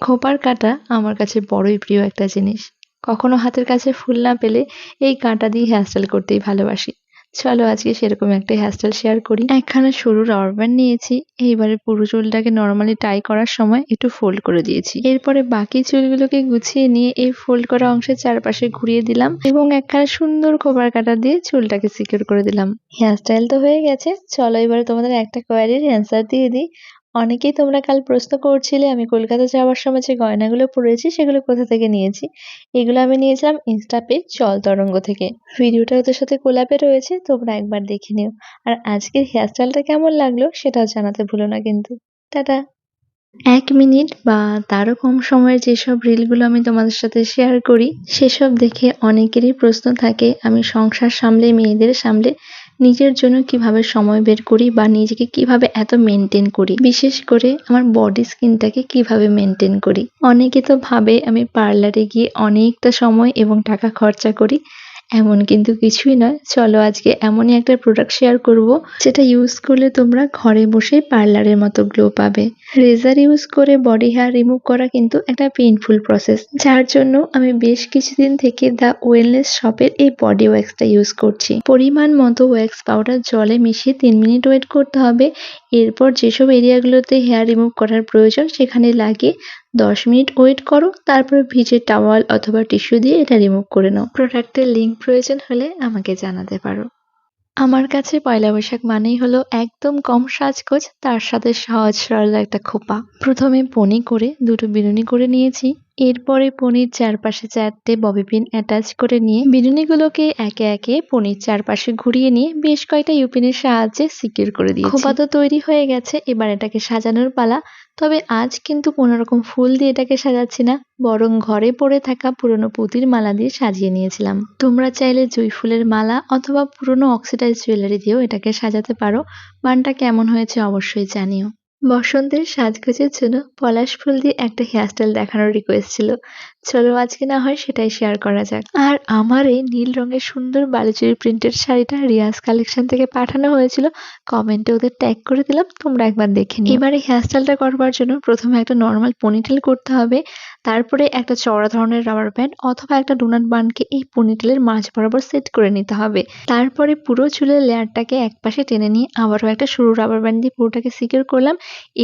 খোঁপার কাঁটা আমার কাছে বড়ই প্রিয় একটা জিনিস। কখনো হাতের কাছে ফুল না পেলে এই কাঁটা দিয়ে হেয়ারস্টাইল করতেই ভালোবাসি। চলো আজকে সেরকম একটা হেয়ারস্টাইল শেয়ার করি। একখানা সরু রাবার ব্যান্ড নিয়েছি। এইবারে পুরো চুলটাকে নরমালি টাই করার সময় একটু ফোল্ড করে দিয়েছি। এরপরে বাকি চুলগুলোকে গুছিয়ে নিয়ে এই ফোল্ড করা অংশের চারপাশে ঘুরিয়ে দিলাম এবং একখানা সুন্দর খোঁপার কাঁটা দিয়ে চুলটাকে সিকিউর করে দিলাম। হেয়ারস্টাইল তো হয়ে গেছে, চলো এবারে তোমাদের একটা কোয়ারির অ্যান্সার দিয়ে দিই। অনেকেই তোমরা কাল প্রশ্ন করছিলে আমি কলকাতা যাওয়ার সময় যে গয়নাগুলো পরেছি সেগুলো কোথা থেকে নিয়েছি। এগুলো আমি নিয়েছিলাম ইনস্টা পেজ জল তরঙ্গ থেকে। ভিডিওটা ওদের সাথে কোলাপে রয়েছে, তোমরা একবার দেখে নিও। আর আজকের হেয়ারস্টাইলটা কেমন লাগলো সেটাও জানাতে ভুলো না কিন্তু। টাটা। 1 মিনিট বা তারও কম সময়ের যেসব রিলগুলো আমি তোমাদের সাথে শেয়ার করি সেসব দেখে অনেকেরই প্রশ্ন থাকে আমি সংসার সামলে মেয়েদের সামলে নিজের জন্য কিভাবে সময় বের করি বা নিজেকে কিভাবে এত মেনটেন করি, বিশেষ করে আমার বডি স্কিনটাকে কিভাবে মেনটেন করি। অনেকে তো ভাবে আমি পার্লারে গিয়ে অনেকটা সময় এবং টাকা খরচা করি, এমন কিন্তু কিছুই নয়। চলো আজকে এমনই একটা প্রোডাক্ট শেয়ার করব যেটা ইউজ করলে তোমরা ঘরে বসেই পার্লারের মতো গ্লো পাবে। রেজার ইউজ করে বডি হেয়ার রিমুভ করা কিন্তু একটা পেইনফুল প্রসেস, যার জন্য আমি বেশ কিছুদিন থেকে দ্য ওয়েলনেস শপের এই বডি ওয়্যাক্সটা ইউজ করছি। পরিমাণ মতো ওয়্যাক্স পাউডার জলে মিশিয়ে 3 মিনিট ওয়েট করতে হবে। এরপর যেসব এরিয়াগুলোতে হেয়ার রিমুভ করার প্রয়োজন সেখানে লাগিয়ে 10 মিনিট ওয়েট করো, তারপর ভিজে টাওয়াল অথবা টিস্যু দিয়ে এটা রিমুভ করে নাও। প্রোডাক্টের লিংক প্রয়োজন হলে আমাকে জানাতে পারো। আমার কাছে পয়লা বৈশাখ মানেই হলো একদম কম সাজগোজ, তার সাথে সহজ সরল একটা খোঁপা। প্রথমে পনি করে দুটো বিনুনি করে নিয়েছি। এরপরে পনির চারপাশে 4টে ববি পিন অ্যাটাচ করে নিয়ে বিনুনিগুলোকে একে একে পনির চারপাশে ঘুরিয়ে নিয়ে বেশ কয়েকটা ইউপিনের সাহায্যে সিকিউর করে দিয়েছি। খোঁপা তো তৈরি হয়ে গেছে, এবার এটাকে সাজানোর পালা। তবে আজ কিন্তু কোনোরকম ফুল দিয়ে এটাকে সাজাচ্ছি না, বরং ঘরে পড়ে থাকা পুরনো পুঁতির মালা দিয়ে সাজিয়ে নিয়েছিলাম। তোমরা চাইলে জুঁই ফুলের মালা অথবা পুরনো অক্সিডাইজ জুয়েলারি দিয়েও এটাকে সাজাতে পারো। বানটা কেমন হয়েছে অবশ্যই জানিও। বসন্তের সাজগোজের জন্য পলাশ ফুল দিয়ে একটা হেয়ারস্টাইল দেখানোর রিকোয়েস্ট ছিল, চলো আজকে না হয় সেটাই শেয়ার করা যাক। আর আমার এই নীল রঙের সুন্দর বালুচুরি প্রিন্টের শাড়িটা রিয়াজ কালেকশন থেকে পাঠানো হয়েছিল, কমেন্টে ওদের ট্যাগ করে দিলাম, তোমরা একবার দেখে নিও। এবারে হেয়ারস্টাইলটা করবার জন্য প্রথমে একটা নর্মাল পনিটেল করতে হবে, তারপরে একটা চওড়া ধরনের রাবার ব্যান্ড অথবা একটা ডোনাট বানকে এই পনিটেলের মাঝ বরাবর সেট করে নিতে হবে। তারপরে পুরো চুলের লেয়ারটাকে একপাশে টেনে নিয়ে আবারও একটা সরু রাবার ব্যান্ড দিয়ে পুরোটাকে সিকিউর করলাম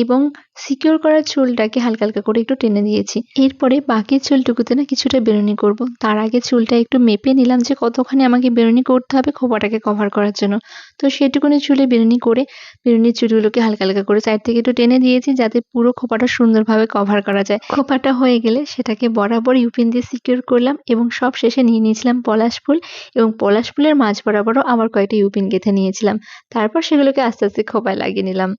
এবং সিকিউর করা চুলটাকে হালকা হালকা করে একটু টেনে দিয়েছি। এরপরে বাকি চুলটুকুতে না কিছুটা বেরুনি করব। তার আগে চুলটা একটু মেপে নিলাম যে কতখানি আমাকে বেরুনি করতে হবে খোঁপাটাকে কভার করার জন্য। তো সেটুকুনি চুলে বেরুনি করে বেরুনির চুলগুলোকে হালকা হালকা করে সাইড থেকে একটু টেনে দিয়েছি যাতে পুরো খোঁপাটা সুন্দরভাবে কভার করা যায়। খোঁপাটা হয়ে গেলে সেটাকে বরাবর ইউপিন দিয়ে সিকিউর করলাম এবং সব শেষে নিয়ে নিয়েছিলাম পলাশ ফুল এবং পলাশ ফুলের মাঝ বরাবরও আবার কয়েকটা ইউপিন গেঁথে নিয়েছিলাম। তারপর সেগুলোকে আস্তে আস্তে খোঁপায় লাগিয়ে নিলাম।